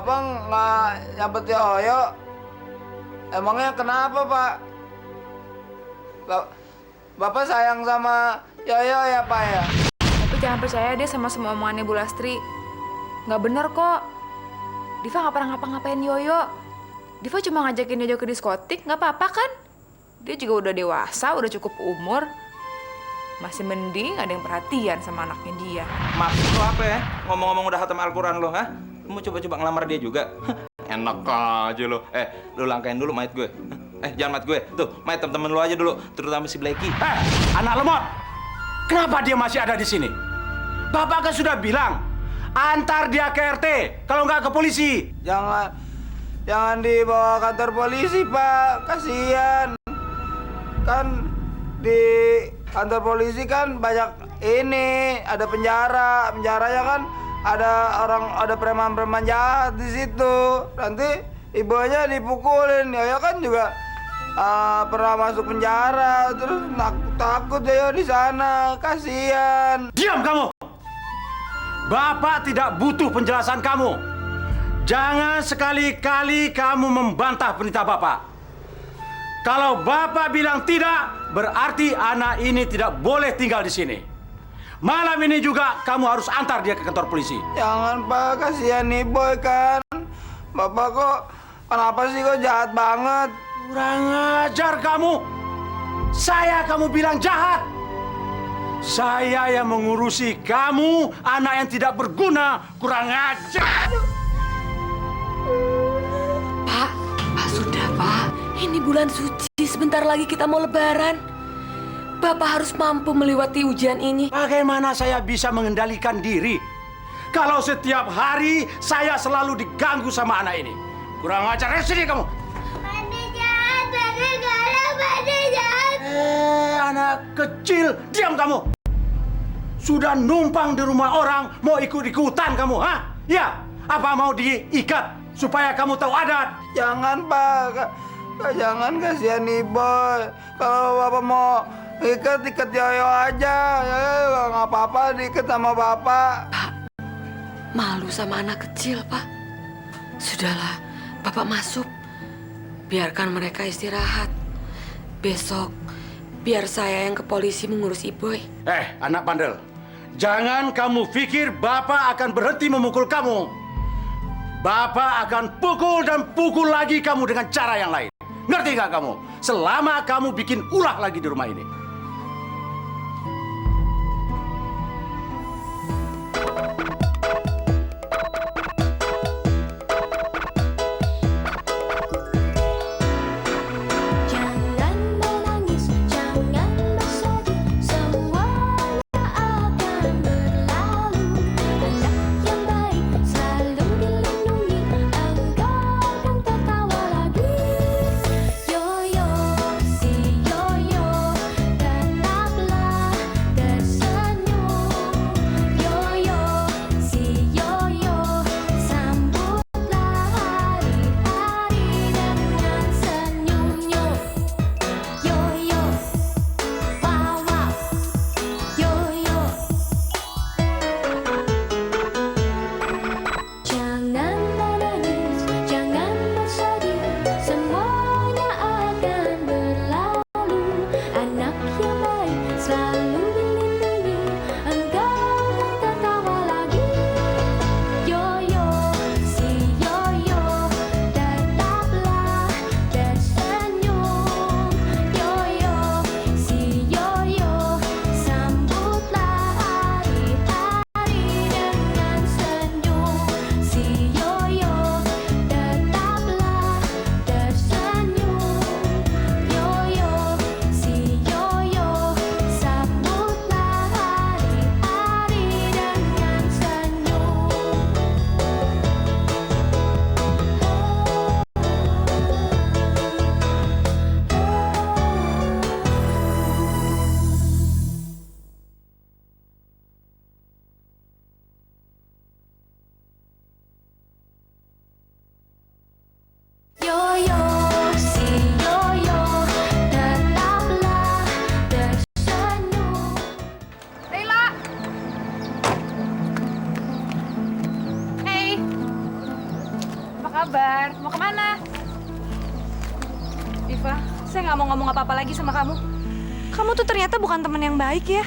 Bapak nggak nyabet Yoyo. Emangnya kenapa, Pak? Bapak sayang sama Yoyo ya, Pak ya? Tapi jangan percaya deh sama semua omongannya Bu Lastri. Nggak bener kok. Diva nggak pernah ngapa-ngapain Yoyo. Diva cuma ngajakin Yoyo ke diskotik, nggak apa-apa kan? Dia juga udah dewasa, udah cukup umur. Masih mending ada yang perhatian sama anaknya dia. Maksud lo apa ya? Ngomong-ngomong udah khatam Al-Quran lo, ha? Lo mau coba-coba ngelamar dia juga? Enak aja lo. Lo langkain dulu mayat gue. Jangan mayat gue. Tuh, mayat temen-temen lo aja dulu. Terutama si Blacky. Anak lemot. Kenapa dia masih ada di sini? Bapak kan sudah bilang, antar dia ke RT, kalau nggak ke polisi. Jangan dibawa kantor polisi, Pak. Kasihan. Kan di kantor polisi kan banyak ini, ada penjara. Penjaranya kan ada preman-preman jahat di situ. Nanti ibunya dipukulin. Ya kan juga pernah masuk penjara, terus takut ya di sana. Kasihan. Diam kamu. Bapak tidak butuh penjelasan kamu. Jangan sekali-kali kamu membantah perintah Bapak. Kalau Bapak bilang tidak, berarti anak ini tidak boleh tinggal di sini. Malam ini juga kamu harus antar dia ke kantor polisi. Jangan, Pak, kasihan nih boy kan. Bapak kok kenapa sih kok jahat banget? Kurang ajar kamu. Saya kamu bilang jahat. Saya yang mengurusi kamu, anak yang tidak berguna. Kurang ajar. Pak, sudah, Pak. Ini bulan suci, sebentar lagi kita mau lebaran. Bapak harus mampu melewati ujian ini. Bagaimana saya bisa mengendalikan diri kalau setiap hari saya selalu diganggu sama anak ini? Kurang ajar, sini kamu. Pade jahat, Pade galak, Pade jahat. Anak kecil, diam kamu. Sudah numpang di rumah orang, mau ikut-ikutan kamu, ha? Ya, apa mau diikat supaya kamu tahu adat? Jangan, Pak. Jangan, kasihan nih boy. Kalau Bapak mau ikat Yoyo aja. Ya nggak apa-apa diikat sama Bapak. Pak, malu sama anak kecil, Pak. Sudahlah, Bapak masuk. Biarkan mereka istirahat. Besok, biar saya yang ke polisi mengurus Iboy. Anak bandel. Jangan kamu pikir Bapak akan berhenti memukul kamu. Bapak akan pukul dan pukul lagi kamu dengan cara yang lain. Ngerti nggak kamu? Selama kamu bikin ulah lagi di rumah ini. Jangan menangis, jangan bersedih, semuanya akan berlalu. Anak yang baik selalu dilindungi, engkau akan tertawa lagi. Yoyo, si Yoyo, Diva, saya nggak mau ngomong apa-apa lagi sama kamu. Kamu tuh ternyata bukan teman yang baik ya.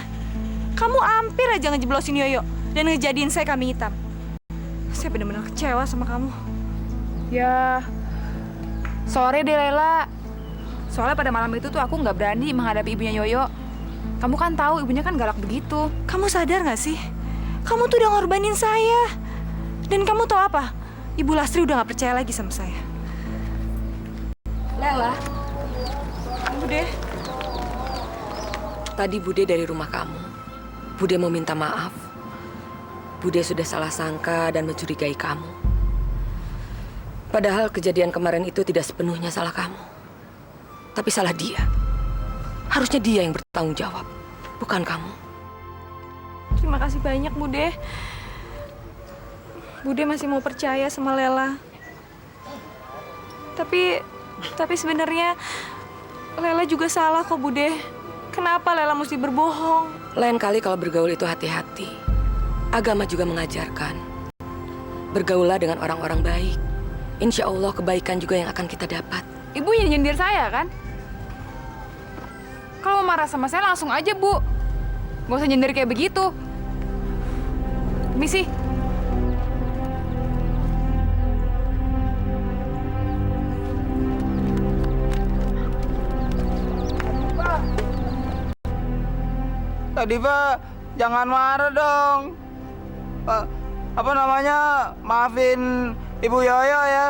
Kamu hampir aja ngejeblosin Yoyo dan ngejadiin saya kambing hitam. Saya benar-benar kecewa sama kamu. Ya, sorry deh Lela. Soalnya pada malam itu tuh aku nggak berani menghadapi ibunya Yoyo. Kamu kan tahu ibunya kan galak begitu. Kamu sadar nggak sih? Kamu tuh udah ngorbanin saya. Dan kamu tahu apa? Ibu Lastri udah nggak percaya lagi sama saya. Lela, Bude, tadi Bude dari rumah kamu. Bude mau minta maaf. Bude sudah salah sangka dan mencurigai kamu. Padahal kejadian kemarin itu tidak sepenuhnya salah kamu. Tapi salah dia. Harusnya dia yang bertanggung jawab, bukan kamu. terima kasih banyak Bude. Bude masih mau percaya sama Lela. Tapi sebenarnya Lela juga salah kok Bude. Kenapa Lela mesti berbohong? Lain kali kalau bergaul itu hati-hati. Agama juga mengajarkan. Bergaulah dengan orang-orang baik. Insya Allah kebaikan juga yang akan kita dapat. Ibu yang nyindir saya kan? Kalau mau marah sama saya langsung aja, Bu. Gak usah nyindir kayak begitu. Misi. Kak Diva, jangan marah dong. Apa namanya, maafin Ibu Yoyo ya.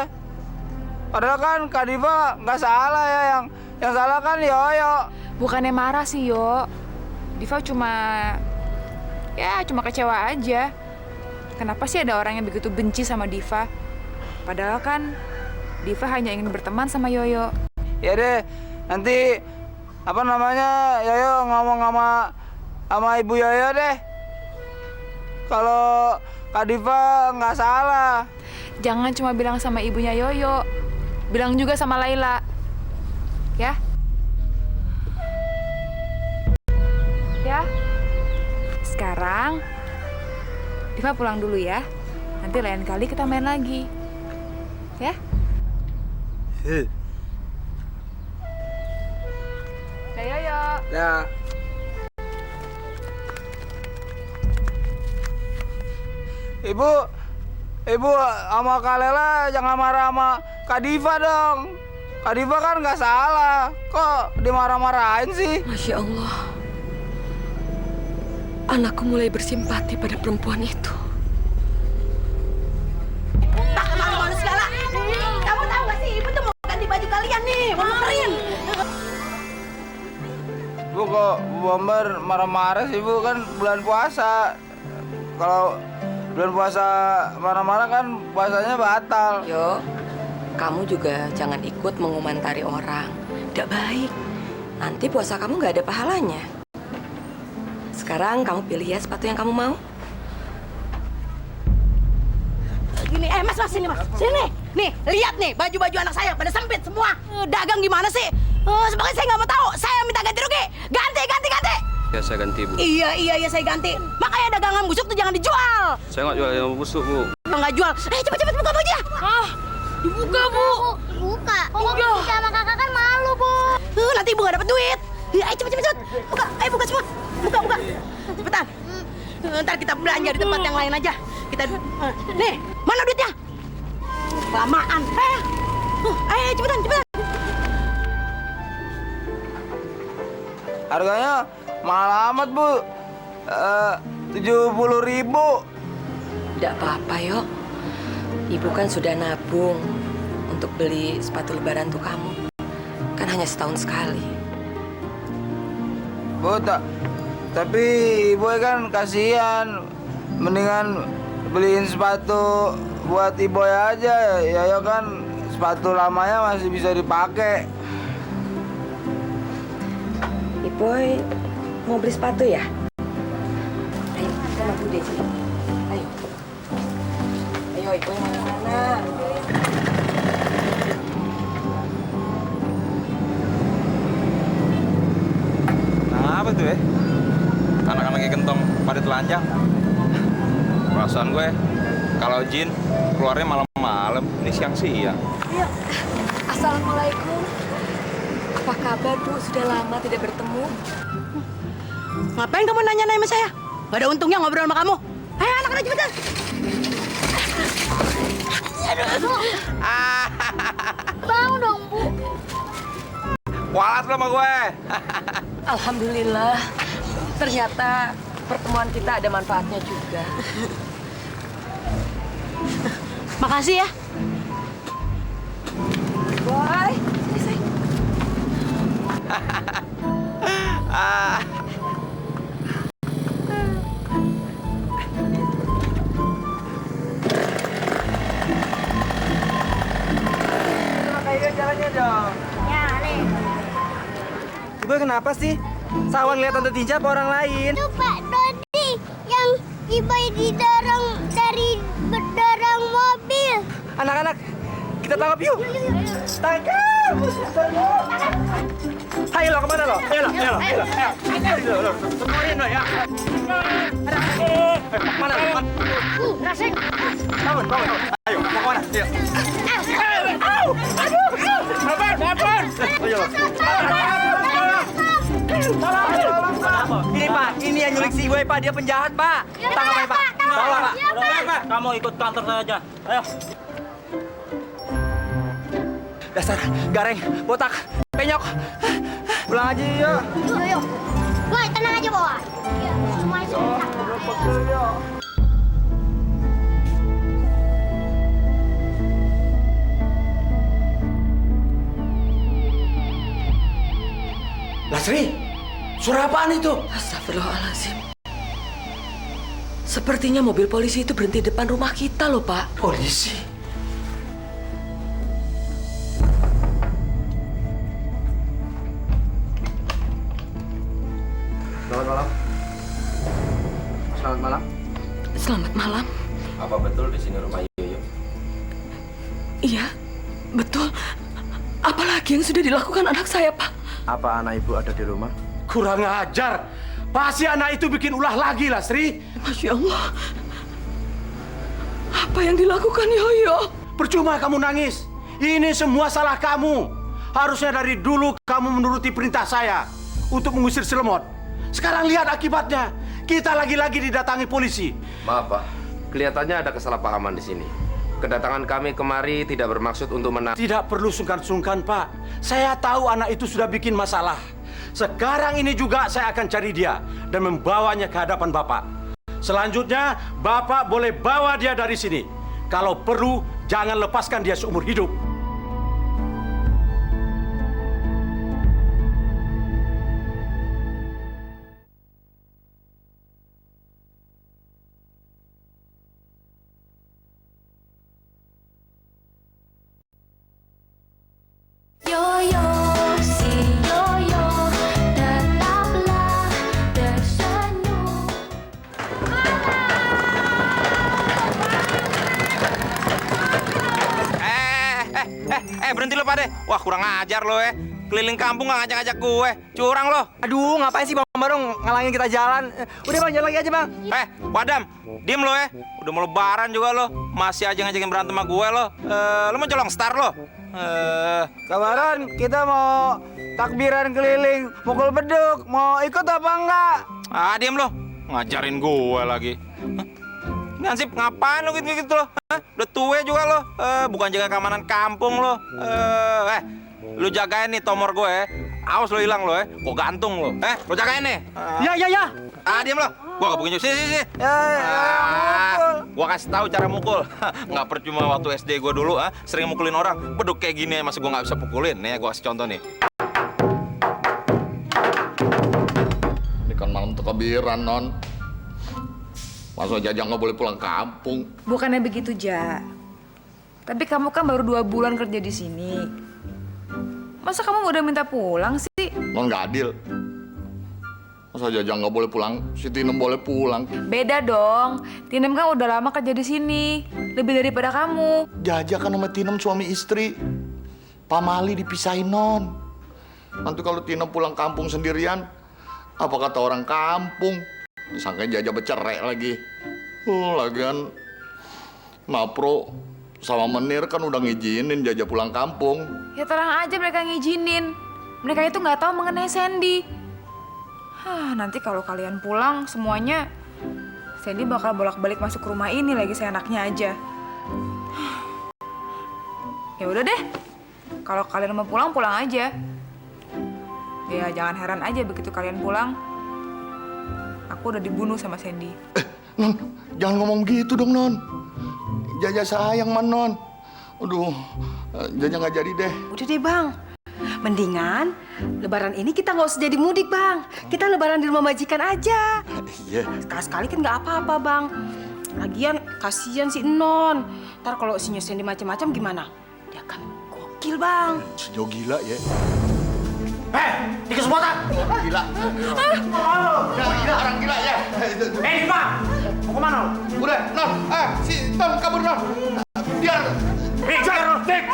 Padahal kan Kak Diva nggak salah ya, yang salah kan Yoyo. Bukannya marah sih, Yo. Diva cuma kecewa aja. Kenapa sih ada orang yang begitu benci sama Diva? Padahal kan Diva hanya ingin berteman sama Yoyo. Ya deh, nanti apa namanya, Yoyo ngomong sama Ibu Yoyo deh. Kalau Kak Diva nggak salah. Jangan cuma bilang sama ibunya Yoyo. Bilang juga sama Laila. Ya? Ya? Sekarang Diva pulang dulu ya. Nanti lain kali kita main lagi. Ya? Ya Yoyo. Ya. Ibu sama Kak Lela jangan marah sama Kak Diva dong. Kak Diva kan nggak salah. Kok dimarah-marahin sih? Masya Allah. Anakku mulai bersimpati pada perempuan itu. Tak kemana-mana segala. Kamu tahu gak sih, ibu tuh mau ganti baju kalian nih, mau nukerin. Bu, kok Bu Bomber marah-marah sih, Bu? Kan bulan puasa. Kalau bulan puasa marah-marah kan puasanya batal. Yo, kamu juga jangan ikut mengumantari orang. Tidak baik. Nanti puasa kamu nggak ada pahalanya. Sekarang kamu pilih ya sepatu yang kamu mau. Gini, mas, sini mas, sini. Nih, lihat nih, baju-baju anak saya pada sempit semua. Dagang gimana sih? Sebagai saya nggak mau tahu, saya minta ganti rugi. Ganti. Ya saya ganti Bu. Iya, saya ganti. Makanya dagangan busuk tuh jangan dijual. Saya nggak jual yang busuk Bu. Nggak jual. Cepet buka bajunya. Dibuka Bu. Buka. Oh, sama kakak kan malu, Bu. Nanti ibu nggak dapet duit. Ayo cepet. Buka, buka semua. Buka. Cepetan. Ntar kita belanja di tempat yang lain aja. Kita, nih, mana duitnya? Kelamaan. Ayo cepetan. Harganya mahal amat, Bu. 70.000. Tidak apa-apa, Yo. Ibu kan sudah nabung untuk beli sepatu lebaran untuk kamu. Kan hanya setahun sekali. Bu, tapi Ibu kan kasihan. Mendingan beliin sepatu buat Ibu aja. Ya kan sepatu lamanya masih bisa dipakai. Iboy mau beli sepatu ya? Ayo, sama Bude sini. Ayo, Iboy mau kemana? Apa tuh ya? Anak-anaknya gentong pada telanjang. Perasaan gue kalau jin keluarnya malam-malam, ini siang-siang. Assalamualaikum. kabar, Bu? Sudah lama tidak bertemu. Ngapain kamu nanya-nanya sama saya? Gak ada untungnya ngobrol sama kamu. Ayo anak-anak cepetan. Bangun dong, Bu. Kualat lo sama gue. Alhamdulillah. Ternyata pertemuan kita ada manfaatnya juga. Makasih ya. Boy, sini. Jalannya dong. Ya, Le. Ibu kenapa sih? Sawan lihat Tante Tinja apa orang lain? Itu Pak Dodi yang Ibu didorong dari berdorong mobil. Anak-anak, kita tangkap yuk. Tangkap. Ayo lo kemana lo? Ayo lo. Semuanya lo ya. Mana? Rasik. Bangun. Ayo, mau kemana? Ayo. Ampun. Ayo lo. Ini Pak, ini yang nyulik si gue Pak, dia penjahat Pak. Tangkap aja Pak. Bawa Pak. Kamu ikut kantor saya aja. Ayo. Dasar gareng, botak, penyok. Pulang aja yuk. Yuk. Boy, tenang aja, Boy. Iya, semuanya sudah. Lasri, suara apaan itu? Astagfirullahaladzim. Sepertinya mobil polisi itu berhenti depan rumah kita loh, Pak. Polisi. Selamat malam. Selamat malam. Selamat malam. Apa betul di sini rumah Yoyo? Iya, betul. Apalagi yang sudah dilakukan anak saya, Pak? Apa anak ibu ada di rumah? Kurang ajar. Pasti anak itu bikin ulah lagi, Lasri. Masya Allah. Apa yang dilakukan Yoyo? Percuma kamu nangis. Ini semua salah kamu. Harusnya dari dulu kamu menuruti perintah saya untuk mengusir si lemot. Sekarang lihat akibatnya. Kita lagi-lagi didatangi polisi. Maaf Pak, kelihatannya ada kesalahpahaman di sini. Kedatangan kami kemari tidak bermaksud untuk Tidak perlu sungkan-sungkan, Pak. Saya tahu anak itu sudah bikin masalah. Sekarang ini juga saya akan cari dia dan membawanya ke hadapan Bapak. Selanjutnya, Bapak boleh bawa dia dari sini. Kalau perlu, jangan lepaskan dia seumur hidup. Yoyo, si Yoyo, tetaplah tersenyum. Berhenti lo Pade. Wah, kurang ajar lo ya. Keliling kampung nggak ngajak-ngajak gue. Curang lo. Aduh, ngapain sih Bang Barong ngalangin kita jalan? Udah Bang, jalan lagi aja Bang. Wadam, diem lo ya. Udah mau lebaran juga lo. Masih aja ngajakin berantem sama gue lo. Lo mau colong star lo? Kabaran, kita mau takbiran keliling, mukul beduk. Mau ikut apa enggak? Diem lo. Ngajarin gue lagi. Ini Ansip, ngapain lo gitu-gitu lo? Udah tua juga lo. Bukan jaga keamanan kampung lo. Lu jagain nih tomor gue ya. Awas lo hilang lo ya. Gue gantung lo. Lo jagain nih. Ya. Diem lo. Gue gak punya sini. Mukul. Gue kasih tahu cara mukul. Nggak percuma waktu SD gue dulu sering mukulin orang. Beduk kayak gini masih gue nggak bisa pukulin. Nih gue kasih contoh nih. Ini kan malam takbiran, Non. Masa Jajang nggak boleh pulang kampung? Bukannya begitu, Ja. Tapi kamu kan baru 2 bulan kerja di sini. Masa kamu udah minta pulang sih? Non nggak adil. Masa Jajang nggak boleh pulang, si Tinem boleh pulang. Beda dong. Tinem kan udah lama kerja di sini. Lebih daripada kamu. Jajak kan sama Tinem suami istri. Pamali dipisahin, Non. Nanti kalau Tinem pulang kampung sendirian, apa kata orang kampung? Disangkain Jajak bercerai lagi. Lagian Mapro sama Menir kan udah ngizinin Jajak pulang kampung. Ya terang aja mereka ngizinin. mereka itu nggak tahu mengenai Sandy. Nanti kalau kalian pulang semuanya, Sandy bakal bolak-balik masuk ke rumah ini lagi seenaknya aja. Ya udah deh, kalau kalian mau pulang, pulang aja. Ya jangan heran aja begitu kalian pulang, aku udah dibunuh sama Sandy. Non, jangan ngomong gitu dong, Non. Jaja sayang man, Non. Aduh, Jaja nggak jadi deh. Udah deh, Bang. Mendingan lebaran ini kita nggak usah jadi mudik, Bang. Kita lebaran di rumah majikan aja. Iya. Sekali-sekali kan nggak apa-apa, Bang. Lagian kasihan si Non. Ntar kalau si Sandy macam-macam gimana? Dia kan gokil, Bang. Si Jo gila ya. Tikus botak! Gila. Gila, orang gila ya. Diva! Mau kemana lo? Udah, Non. Si Tom kabur, Non. Biar. Kejar lo, Dik!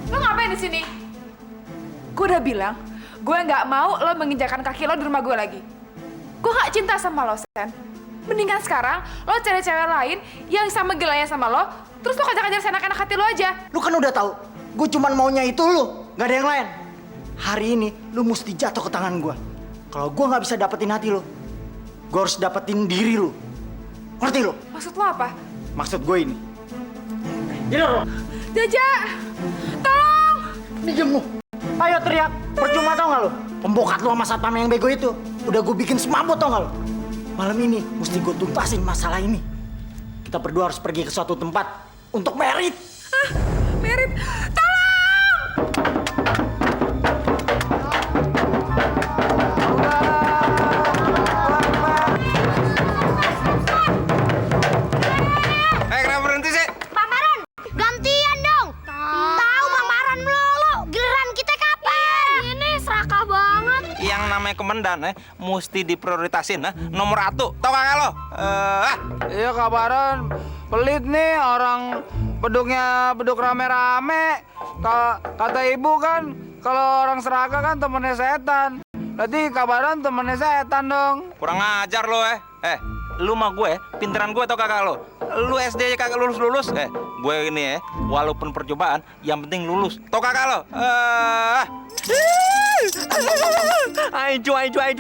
Lo ngapain di sini? Gue udah bilang, gue nggak mau lo menginjakan kaki lo di rumah gue lagi. Gue nggak cinta sama lo, Sen. Mendingan sekarang lo cari cewek lain yang sama gilanya sama lo, terus lo kejar-kejar seenak-enak hati lo aja. Lu kan udah tahu, gue cuman maunya itu lu, nggak ada yang lain. Hari ini lu mesti jatuh ke tangan gue. Kalau gue nggak bisa dapetin hati lu, gue harus dapetin diri lu. Ngerti lu? Maksud lo apa? Maksud gue ini. Ini lo. Jaja! Tolong! Dijem lu. Ayo teriak. Percuma tau nggak lu? Pembokat lu sama satpam yang bego itu. Udah gue bikin semabut tau nggak lu? Malam ini mesti gue tuntasin masalah ini. Kita berdua harus pergi ke suatu tempat untuk merit. Merit! Tolong! Kenapa berhenti sih? Bang Maran, gantian dong. Tahu Bang Maran melulu. Giliran kita kapan? Ini serakah banget. Yang namanya komandan mesti diprioritasin nomor 1. Tau kagak lo? Iya kabaran, pelit nih orang beduk rame-rame. Kata ibu kan, kalau orang serakah kan temennya setan. Berarti kabaran temennya setan dong. Kurang ajar lo lu mah gue, pinteran gue tau kagak lo? Lu SD aja kagak lulus. Gue ini walaupun percobaan, yang penting lulus. Tau kagak lo? Ayo,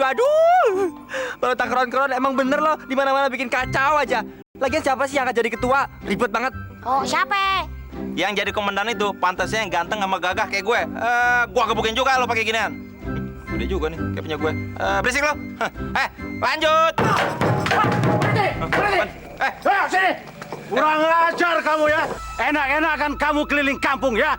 aduh. Kalau tangkron-kron emang bener loh, di mana-mana bikin kacau aja. Lagian siapa sih yang akan jadi ketua? Ribet banget. Oh, siapa? Yang jadi komandan itu pantasnya yang ganteng sama gagah kayak gue. Gua gebukin juga lo pakai ginian. Udah juga nih, kayak punya gue. Berisik lo. Lanjut. Sini! Kurang ajar kamu ya. Enak-enakan kamu keliling kampung ya.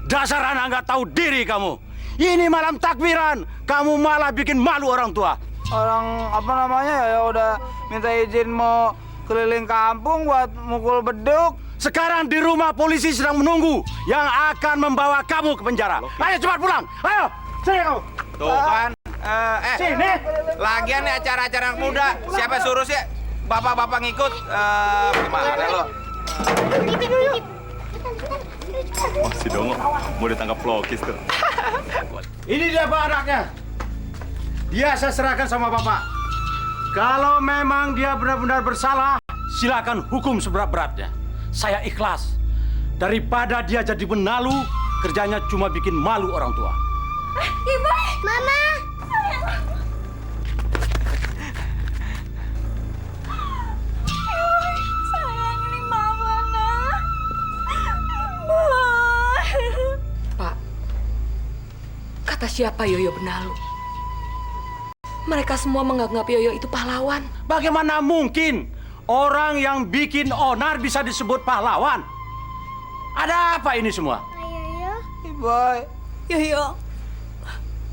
Dasar anak nggak tahu diri kamu. Ini malam takbiran, kamu malah bikin malu orang tua. Orang apa namanya ya udah minta izin mau keliling kampung buat mukul beduk. Sekarang di rumah polisi sedang menunggu yang akan membawa kamu ke penjara. Ayo cepat pulang. Ayo, sini kamu. Tuh kan. Sini. Lagian nih acara-acara anak muda. Siapa suruh sih? Bapak-bapak ngikut. Gimana lo? Si Dongo mau ditangkap pelokis tuh. Ini dia Pak anaknya. Dia saya serahkan sama Bapak. Kalau memang dia benar-benar bersalah, silakan hukum seberat-beratnya. Saya ikhlas. Daripada dia jadi benalu, kerjanya cuma bikin malu orang tua. Ibu! Mama! Sayang, ini mama, nak. Ibu. Pak, kata siapa Yoyo benalu? Mereka semua menganggap Yoyo itu pahlawan. Bagaimana mungkin orang yang bikin onar bisa disebut pahlawan? Ada apa ini semua? Ayo, Boy. Yoyo,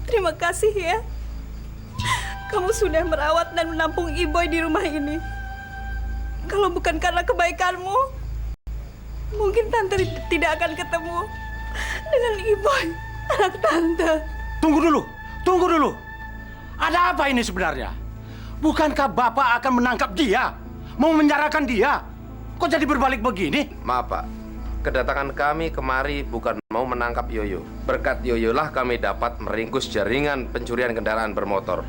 terima kasih ya. Kamu sudah merawat dan menampung Iboy di rumah ini. Kalau bukan karena kebaikanmu, mungkin Tante tidak akan ketemu dengan Iboy, anak Tante. Tunggu dulu. Ada apa ini sebenarnya? Bukankah Bapak akan menangkap dia? Mau menjarakan dia? Kok jadi berbalik begini? Maaf Pak, kedatangan kami kemari bukan mau menangkap Yoyo. Berkat Yoyo lah kami dapat meringkus jaringan pencurian kendaraan bermotor.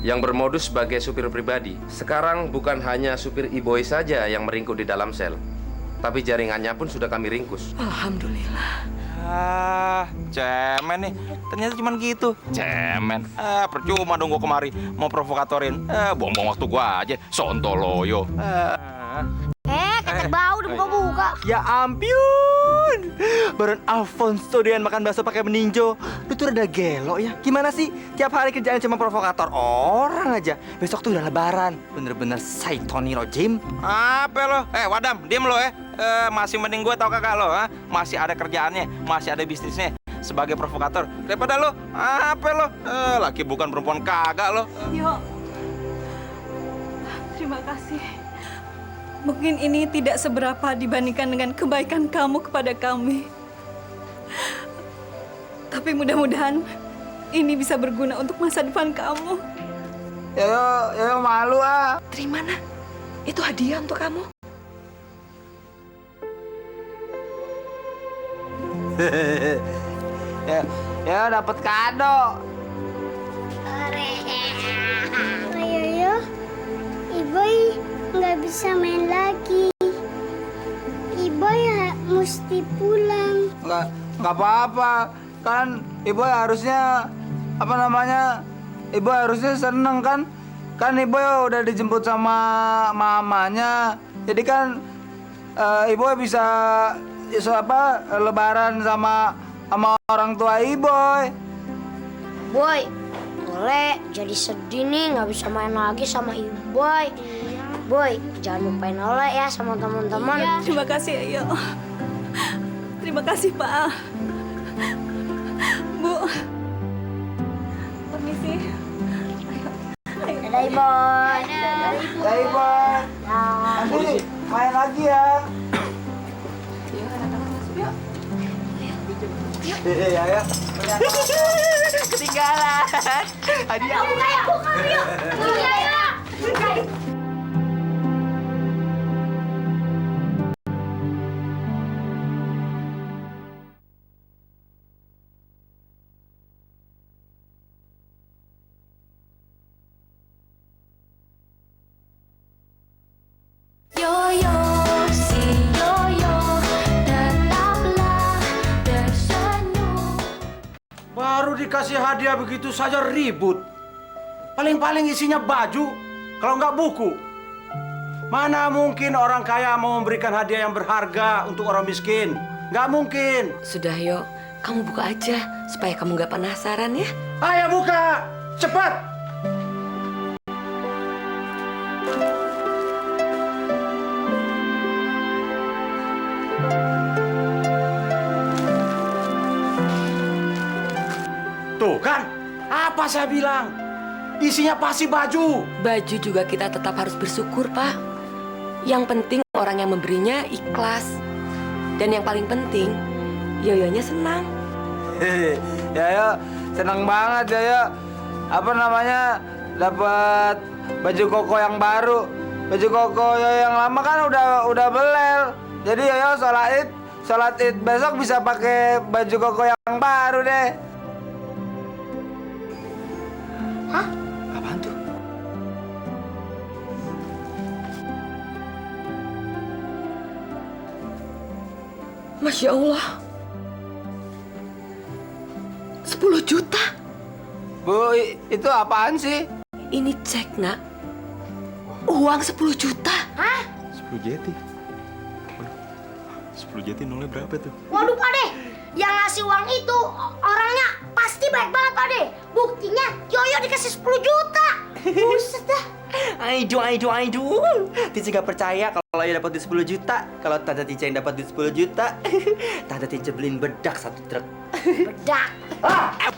yang bermodus sebagai supir pribadi. Sekarang bukan hanya supir Iboy saja yang meringkuk di dalam sel, tapi jaringannya pun sudah kami ringkus. Alhamdulillah. Cemen nih. Ternyata cuman gitu. Cemen. Percuma dong gua kemari mau provokatorin. Buang-buang waktu gua aja. Sontoloyo. Ketek bau dibuka-buka. Ya ampun. Baron Alfonso doyan makan bakso pakai meninjo. Lu tuh rada gelo ya. Gimana sih? Tiap hari kerjaan cuma provokator orang aja. Besok tuh udah lebaran. Bener-bener Saitoni Rojim. Apa lo? Wadam, diem lo masih mending gue tau kagak lo, ha? Masih ada kerjaannya, masih ada bisnisnya sebagai provokator. Daripada lo, apa lo? Laki bukan perempuan kagak lo. Yo, terima kasih. Mungkin ini tidak seberapa dibandingkan dengan kebaikan kamu kepada kami. Tapi mudah-mudahan ini bisa berguna untuk masa depan kamu. Yo malu ah. Terima, Nak. Itu hadiah untuk kamu. ya dapat kado. Yoyo, Iboy nggak bisa main lagi. Iboy mesti pulang. Nggak apa-apa. Kan Ibu harusnya Ibu harusnya seneng kan? Kan Ibu udah dijemput sama mamanya. Jadi kan Ibu bisa lebaran sama orang tua Iboy. Boy, boleh jadi sedih nih nggak bisa main lagi sama Iboy. Boy, jangan lupain Oleh ya sama teman-teman. Iya. Terima kasih, Ayo. Terima kasih, Pak. Bu. Permisi. Ayo. Dadah Iboy. Dadah Iboy. Nanti main lagi ya. Ya. Ketinggalan. Hadiah. Yoyo, si Yoyo, tetaplah tersenyum. Baru dikasih hadiah begitu saja ribut. Paling-paling isinya baju, kalau nggak buku. Mana mungkin orang kaya mau memberikan hadiah yang berharga untuk orang miskin? Nggak mungkin. Sudah, Yo. Kamu buka aja, supaya kamu nggak penasaran ya. Ayo buka, cepat. Tuh kan, apa saya bilang? Isinya pasti baju. Baju juga kita tetap harus bersyukur, Pak. Yang penting orang yang memberinya ikhlas. Dan yang paling penting, Yoyonya senang. Yoyo, senang banget Yoyo. Dapat baju koko yang baru. Baju koko Yoyo yang lama kan udah belel. Jadi Yoyo sholat id besok bisa pakai baju koko yang baru deh. Hah? Apaan tuh? Masya Allah. 10 juta. Bu, itu apaan sih? Ini cek, Nak. Uang 10 juta. Hah? 10 jeti. 10 jeti nolnya berapa tuh? Waduh, Pak De. Yang ngasih uang itu orangnya pasti baik banget, Pak De. Buktinya Yoyo dikasih 10 juta. Buset dah. Aidu. Tica gak percaya kalau Yoyo dapat duit 10 juta. Kalau Tante Tica yang dapat duit 10 juta, Tante Tica beliin bedak 1 truk. Bedak.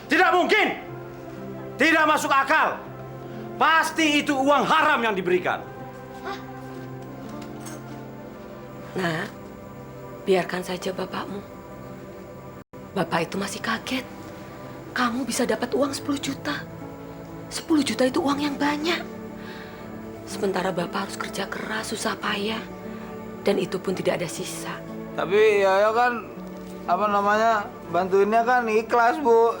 Tidak mungkin. Tidak masuk akal. Pasti itu uang haram yang diberikan. Nah, biarkan saja bapakmu. Bapak itu masih kaget. Kamu bisa dapat uang 10 juta. 10 juta itu uang yang banyak. Sementara Bapak harus kerja keras, susah payah. Dan itu pun tidak ada sisa. Tapi Yoyo kan bantuinnya kan ikhlas, Bu.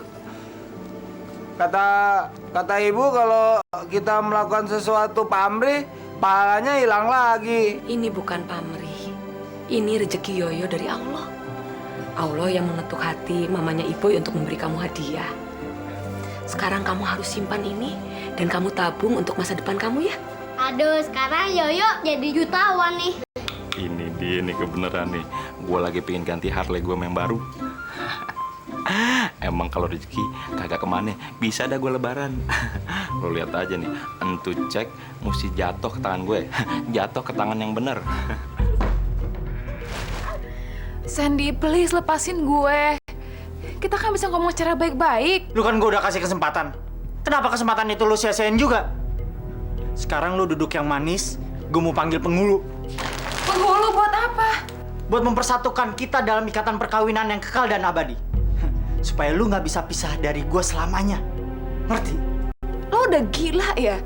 Kata ibu kalau kita melakukan sesuatu pamrih, pahalanya hilang lagi. Ini bukan pamrih. Ini rezeki Yoyo dari Allah. Allah yang mengetuk hati mamanya Iboy untuk memberi kamu hadiah. Sekarang kamu harus simpan ini dan kamu tabung untuk masa depan kamu ya. Aduh, sekarang Yoyo jadi jutawan nih. Ini dia nih kebenaran nih. Gue lagi pengen ganti Harley gue yang baru. Emang kalau rezeki kagak kemana, bisa dah gue lebaran. Lo lihat aja nih, entu cek mesti jatuh ke tangan gue, jatuh ke tangan yang bener. Sandy, please lepasin gue. Kita kan bisa ngomong secara baik-baik. Lu kan gue udah kasih kesempatan. Kenapa kesempatan itu lu sia-siain juga? Sekarang lu duduk yang manis, gue mau panggil penghulu. Penghulu buat apa? Buat mempersatukan kita dalam ikatan perkawinan yang kekal dan abadi. Supaya lu nggak bisa pisah dari gue selamanya. Ngerti? Lo udah gila ya?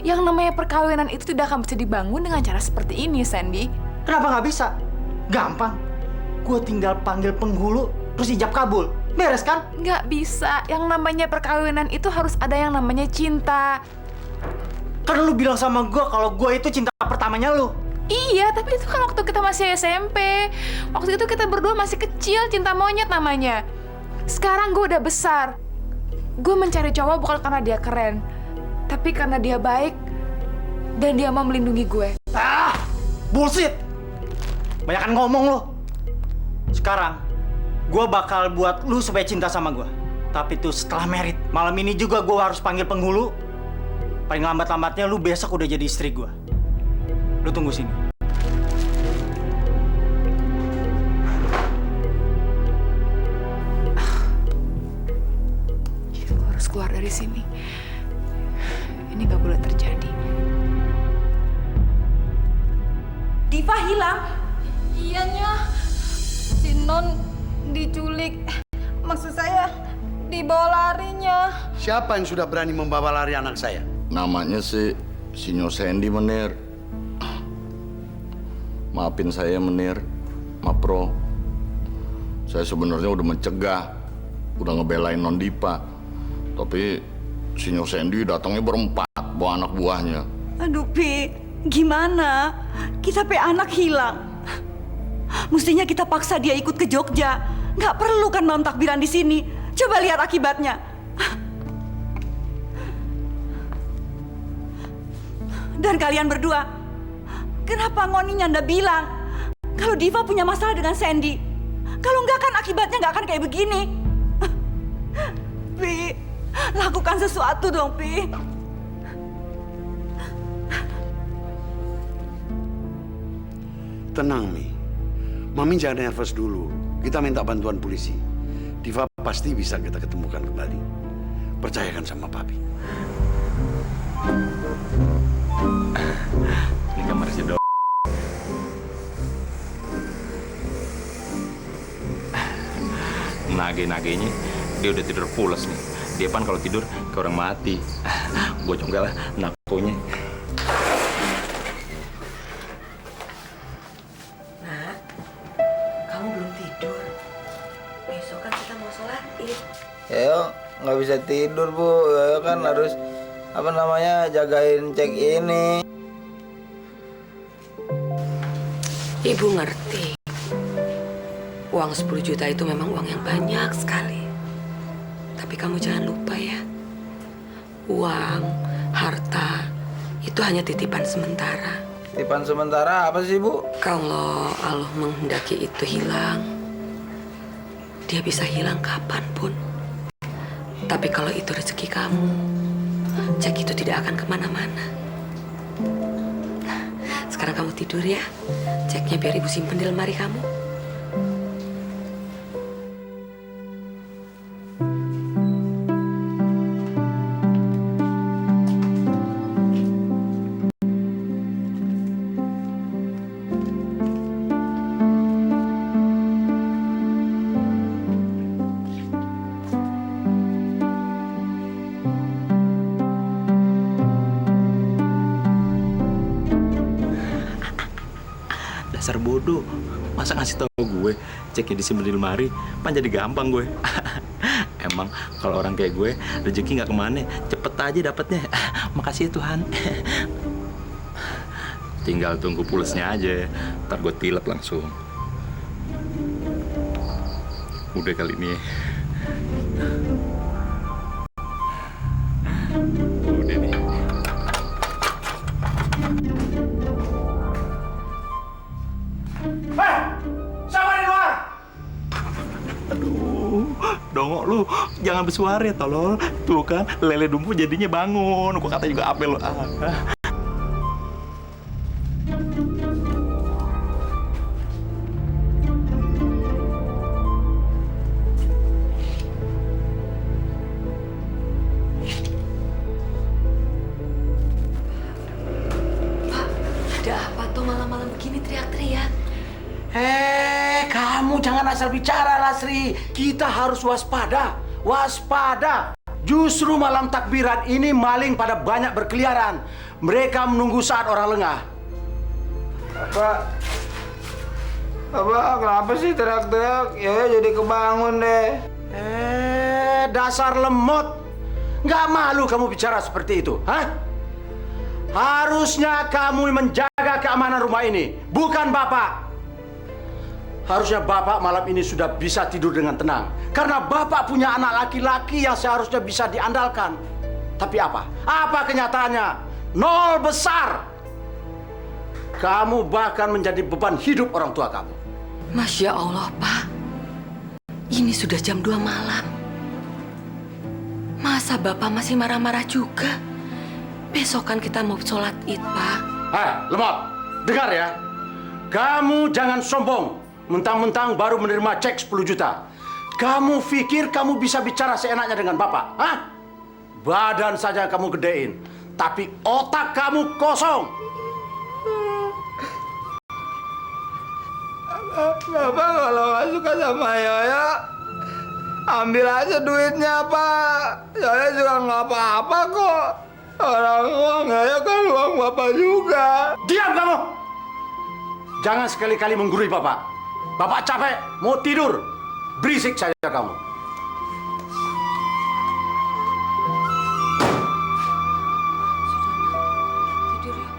Yang namanya perkawinan itu tidak akan bisa dibangun dengan cara seperti ini, Sandy. Kenapa nggak bisa? Gampang. Gue tinggal panggil penghulu, terus ijab kabul. Beres kan? Nggak bisa. Yang namanya perkawinan itu harus ada yang namanya cinta. Kan lu bilang sama gue kalau gue itu cinta pertamanya lu. Iya, tapi itu kan waktu kita masih SMP. Waktu itu kita berdua masih kecil, cinta monyet namanya. Sekarang gue udah besar. Gue mencari cowok bukan karena dia keren, tapi karena dia baik dan dia mau melindungi gue. Ah, bullshit. Banyakan ngomong lu. Sekarang, gue bakal buat lu supaya cinta sama gue. Tapi itu setelah merit. Malam ini juga gue harus panggil penghulu. Paling lambat-lambatnya lu besok udah jadi istri gue. Lu tunggu sini. Gue harus keluar dari sini. Ini gak boleh terjadi. Diva hilang. Iyanya, si Non diculik. Maksud saya, dibawa larinya. Siapa yang sudah berani membawa lari anak saya? Namanya si Sinyo Sandy, Menir. Maafin saya, Menir. Mapro. Saya sebenarnya udah mencegah, udah ngebelain Non Dipa. Tapi Sinyo Sandy datangnya berempat, bawa anak buahnya. Aduh, Pi, gimana? Kita pe anak hilang. Mestinya kita paksa dia ikut ke Jogja. Nggak perlu kan malam takbiran di sini. Coba lihat akibatnya. Dan kalian berdua, kenapa ngoninya ndak bilang kalau Diva punya masalah dengan Sandy? Kalau enggak kan akibatnya nggak akan kayak begini. Pi, lakukan sesuatu dong, Pi. Tenang, Mi. Mami jangan nervous dulu. Kita minta bantuan polisi. Diva pasti bisa kita ketemukan kembali. Percayakan sama Papi. Ini kamar si Dok. Nage-nagenya dia udah tidur pulas nih. Dia kan kalau tidur kayak orang mati. Gue juga lah nakonya. Nak, kamu belum tidur. Besok kan kita mau sholat Id. Yoyo nggak bisa tidur, Bu. Yoyo kan harus jagain cek ini. Ibu ngerti. Uang 10 juta itu memang uang yang banyak sekali. Tapi kamu jangan lupa ya. Uang, harta, itu hanya titipan sementara. Titipan sementara apa sih, Bu? Kalau Allah menghendaki itu hilang, dia bisa hilang kapanpun. Tapi kalau itu rezeki kamu, cek itu tidak akan kemana-mana. Sekarang kamu tidur ya. Ceknya biar ibu simpen di lemari kamu. Dasar bodoh. Masa ngasih tau gue ceknya disimpan di lemari, pan jadi gampang gue. emang kalau orang kayak gue rezeki nggak kemana, cepet aja dapetnya. Makasih ya Tuhan. Tinggal tunggu pulsnya aja, ntar gue tilep langsung. Udah kali ini. Udah nih. Hei! Siapa di luar? Aduh, dongok lu, jangan bersuara ya tolol. Tuh kan, lele dumpu jadinya bangun. Gua kata juga apel lu. Pak, ada apa tuh malam-malam begini teriak-teriak? Kamu jangan asal bicara, Lasri. Kita harus waspada. Waspada. Justru malam takbiran ini maling pada banyak berkeliaran. Mereka menunggu saat orang lengah. Apa kenapa sih teriak-teriak? Ya jadi kebangun deh. Dasar lemot. Nggak malu kamu bicara seperti itu, hah? Harusnya kamu menjaga keamanan rumah ini, bukan Bapak. Harusnya Bapak malam ini sudah bisa tidur dengan tenang. Karena Bapak punya anak laki-laki yang seharusnya bisa diandalkan. Tapi apa? Apa kenyataannya? Nol besar. Kamu bahkan menjadi beban hidup orang tua kamu. Masya Allah, Pak. Ini sudah jam 2 malam. Masa Bapak masih marah-marah juga? Besok kan kita mau sholat id, Pak. Lemot, dengar ya. Kamu jangan sombong. Mentang-mentang baru menerima cek 10 juta. Kamu pikir kamu bisa bicara seenaknya dengan Bapak? Hah? Badan saja kamu gedein. Tapi otak kamu kosong. Bapak kalau nggak suka sama Yoyo, ambil aja duitnya, Pak. Yoyo juga nggak apa-apa kok. Orang uang Yoyo kan uang Bapak juga. Diam kamu! Jangan sekali-kali menggurui Bapak. Bapak capek, mau tidur. Berisik saja kamu. Tidur ya.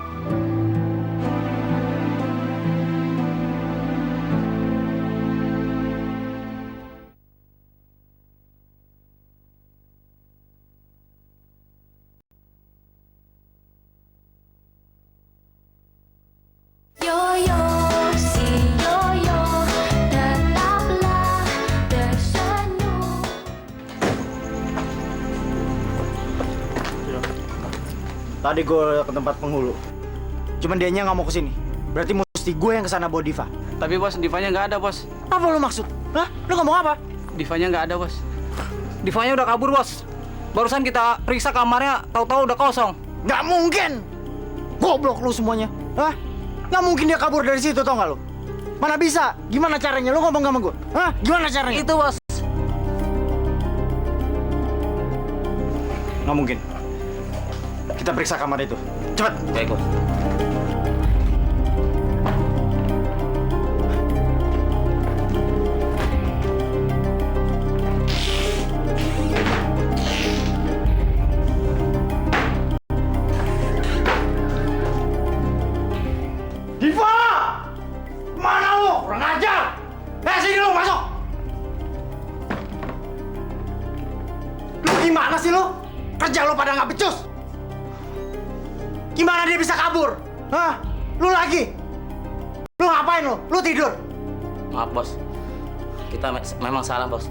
Yoyo, si yoyo, tetaplah tersenyum. Tadi gue ke tempat penghulu. Cuman dianya nggak mau kesini. Berarti mesti gue yang kesana bawa Diva. Tapi bos, Divanya nggak ada bos. Apa lo maksud? Hah? Lo ngomong apa? Divanya nggak ada bos. Divanya udah kabur bos. Barusan kita periksa kamarnya, tahu-tahu udah kosong. Nggak mungkin! Goblok lu semuanya. Hah? Nggak mungkin dia kabur dari situ, tau nggak lo? Mana bisa? Gimana caranya? Lo ngomong sama gue? Hah? Gimana caranya? Itu bos. Nggak mungkin. Kita periksa kamar itu. Cepat. Baik bos. Diva! Mana lu? Kurang ajar! Sini lu, masuk! Lu gimana sih lu? Kerja lu pada nggak becus! Gimana dia bisa kabur? Hah? Lu lagi? Lu ngapain lu? Lu tidur? Maaf bos. Kita memang salah bos.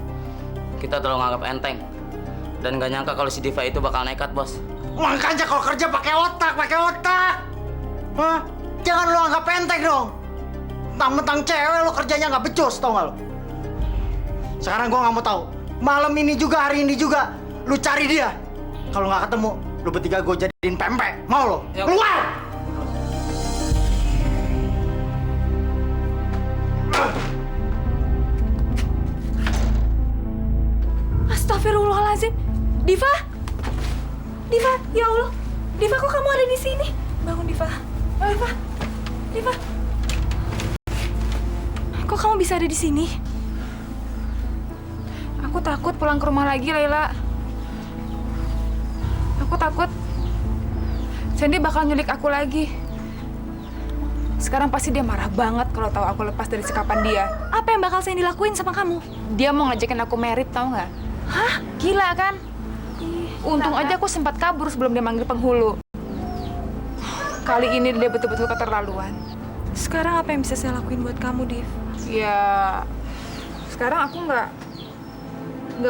Kita terlalu nganggap enteng. Dan nggak nyangka kalau si Diva itu bakal nekat bos. Makanya kalau kerja pakai otak, pakai otak! Hah? Jangan lu anggap enteng dong! Mentang-mentang cewek lu kerjanya nggak becus, tau nggak lu? Sekarang gua nggak mau tahu. Malam ini juga, hari ini juga, lu cari dia. Kalau nggak ketemu, lu bertiga gue jadiin pempek. Mau lo? Yuk. Keluar! Astagfirullahaladzim. Diva? Diva, ya Allah. Diva, kok kamu ada di sini? Bangun, Diva. Diva. Diva. Kok kamu bisa ada di sini? Aku takut pulang ke rumah lagi, Laila. Aku takut Sandy bakal nyulik aku lagi. Sekarang pasti dia marah banget kalau tahu aku lepas dari sekapan dia. Apa yang bakal Sandy lakuin sama kamu? Dia mau ngajakin aku merit, tau nggak? Hah? Gila kan? Untung aja aku sempat kabur sebelum dia manggil penghulu. Kali ini dia betul-betul keterlaluan. Sekarang apa yang bisa saya lakuin buat kamu, Div? Ya, sekarang aku nggak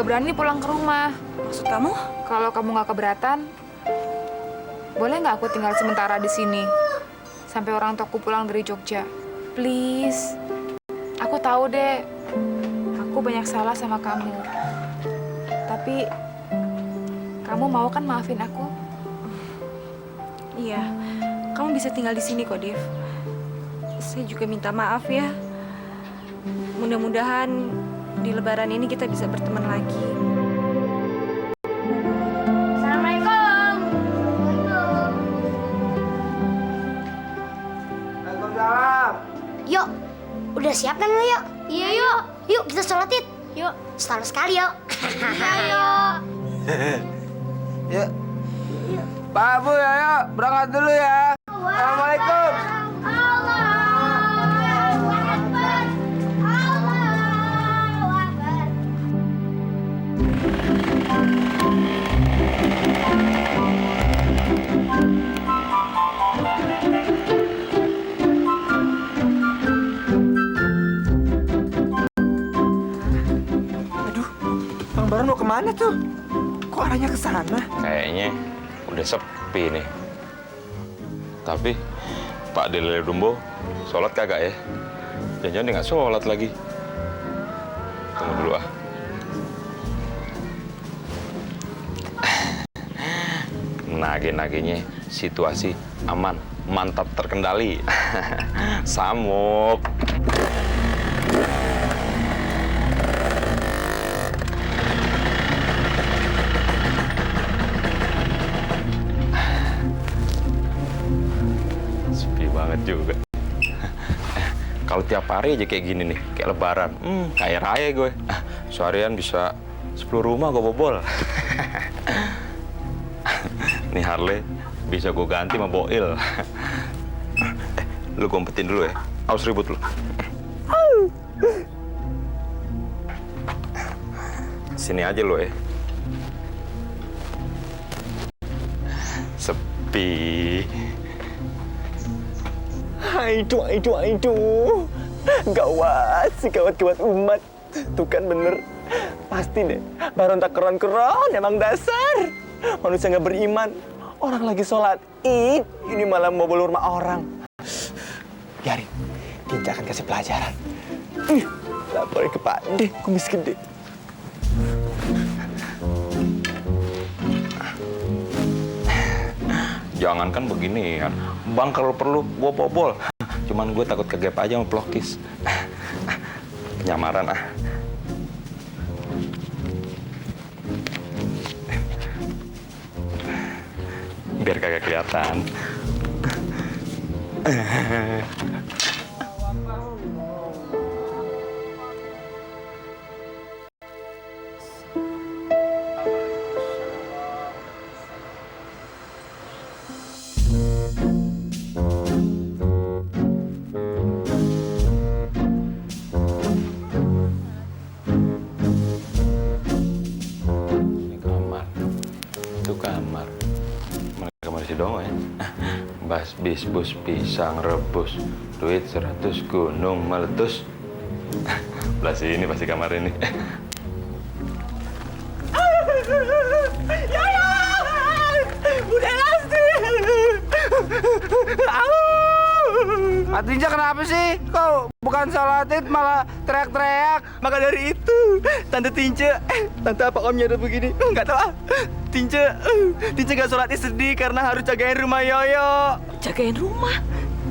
berani pulang ke rumah. Maksud kamu? Kalau kamu nggak keberatan, boleh nggak aku tinggal sementara di sini sampai orang tuaku pulang dari Jogja? Please, aku tahu deh, aku banyak salah sama kamu. Tapi kamu mau kan maafin aku? Iya, kamu bisa tinggal di sini kok, Div. Saya juga minta maaf ya. Mudah-mudahan di Lebaran ini kita bisa berteman lagi. Assalamualaikum. Waalaikumsalam. Yuk, udah siap kan lo yuk? Iya yuk. Yuk kita sholat id. Yuk. Setahun sekali yuk. Ayo. Ya. Pak Bu ya, berangkat dulu ya. Assalamualaikum. Bang Baron mau kemana tuh? Kok arahnya ke sana? Kayaknya udah sepi nih. Tapi Pak Delele Dumbo sholat kagak ya? Jangan-jangan dia nggak sholat lagi. Tunggu dulu ah. Nage-nagenya situasi aman, mantap terkendali. Samuk. Sepi banget juga. Kalau tiap hari aja kayak gini nih, kayak lebaran, kaya raya gue. Seharian bisa 10 rumah gue bobol. Nih Harley bisa gue ganti sama Boil. Lu gompetin dulu ya, awas ribut lu. Sini aja lu ya. Sepi. Aduh. Gawat umat. Tuh kan bener. Pasti deh, Baron tak keron-keron emang dasar. Manusia nggak beriman. Orang lagi sholat id, ini malah mau bobol rumah orang. Biarin, Tinja akan kasih pelajaran. Laporin ke Pak D, kumis gede. Jangankan begini ya, Bang kalau perlu gua bobol. Cuman gue takut kegep aja sama pelokis. Penyamaran ah. Biar kagak kelihatan. Ini kamar. Itu kamar. Kamar si Dongo ya. Bas bis bus pisang rebus. Duit 100 gunung meletus. Belah sini pasti kamar ini. Udah Lastri. Atinja kenapa sih? Kok bukan sholat id malah teriak-teriak? Maka dari itu, Tante Tince, Tante apa omnya udah begini? Nggak tahu ah. Tince nggak sholat id sedih karena harus jagain rumah Yoyo. Jagain rumah?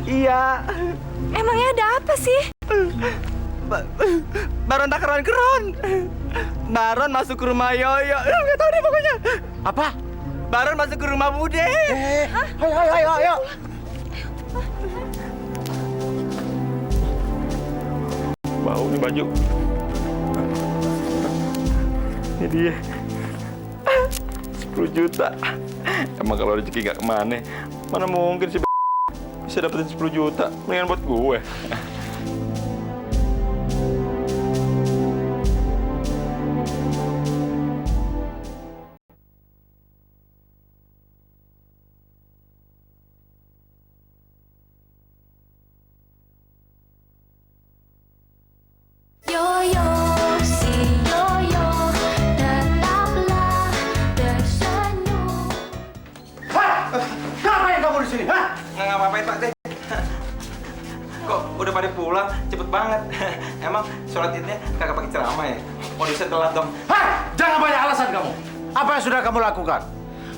Iya. Emangnya ada apa sih? Baron tak keron-keron. Baron masuk ke rumah Yoyo. Nggak tahu deh pokoknya. Apa? Baron masuk ke rumah Bude. Ayo. Bau nih baju. Ini dia. 10 juta. Emang kalau rezeki gak kemana, mana mungkin si bisa dapetin 10 juta. Mendingan buat gue. Yoyo, si Yoyo, tetaplah tersenyum. Ngapain kamu di sini? Hah? Nggak ngapa-ngapain Pak Teh. Kok udah pada pulang cepet banget? Emang sholat idnya kagak pakai ceramah ya? Mau bisa telat dong. Hah? Jangan banyak alasan kamu. Apa yang sudah kamu lakukan?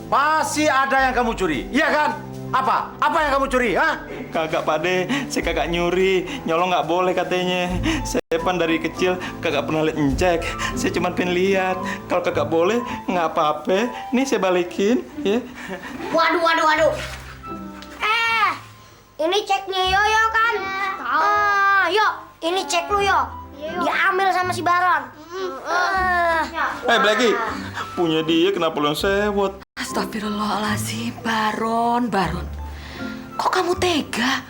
Pasti ada yang kamu curi, iya kan? Apa? Apa yang kamu curi, ha? Kagak Pak De, saya kagak nyuri. Nyolong nggak boleh katanya. Saya pan dari kecil kagak pernah lihat ngecek. Saya cuma pengen lihat. Kalau kagak boleh nggak apa-apa. Nih saya balikin, ya. Waduh. Ini ceknya Yoyo kan? Yo, ini cek lu Yo. Diambil sama si Baron. Blacky, punya dia kenapa lu yang sewot? Astagfirullahaladzim, Baron. Kok kamu tega?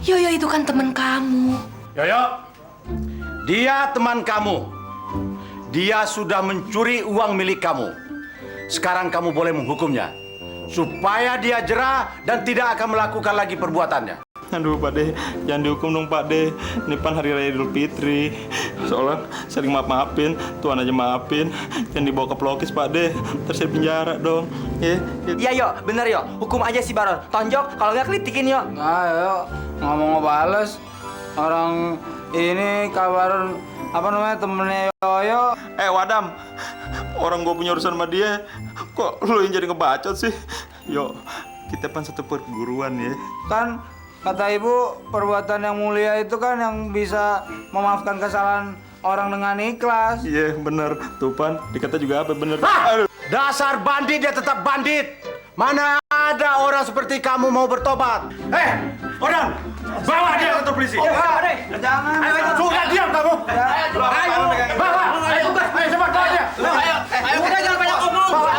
Yoyo itu kan teman kamu. Yoyo, dia teman kamu. Dia sudah mencuri uang milik kamu. Sekarang kamu boleh menghukumnya. Supaya dia jerah dan tidak akan melakukan lagi perbuatannya. Aduh Pak De, jangan dihukum dong Pak De. Ini pan hari raya Idul Fitri. Soalnya sering maafin, Tuhan aja maafin. Jangan dibawa ke pelokis Pak De. Terus saya penjara dong. Iya Yo, bener Yo. Hukum aja si Baron. Tonjok, kalau nggak kritikin Yo. Nah, Yo, ngomong ngebales. Orang ini kabar apa namanya temennya Yoyo. Wadam, orang gue punya urusan sama dia. Kok lu yang jadi ngebacot sih? Yo, kita pan satu perguruan ya. Kan kata ibu perbuatan yang mulia itu kan yang bisa memaafkan kesalahan orang dengan ikhlas. Iya bener, tuh pan dikata juga apa bener. Dasar bandit, dia tetap bandit. Mana ada orang seperti kamu mau bertobat? Odang, bawa dia ke kantor polisi. Jangan. Ayo, sudah diam kamu. Ayo, bawa. Ayo cepat bawa dia. Ayo, udah jangan banyak ngomong. Bawa.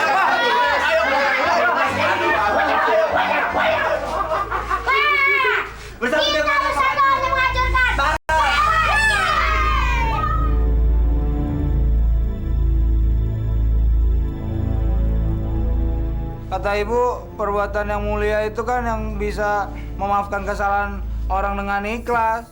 Kata ibu perbuatan yang mulia itu kan yang bisa memaafkan kesalahan orang dengan ikhlas.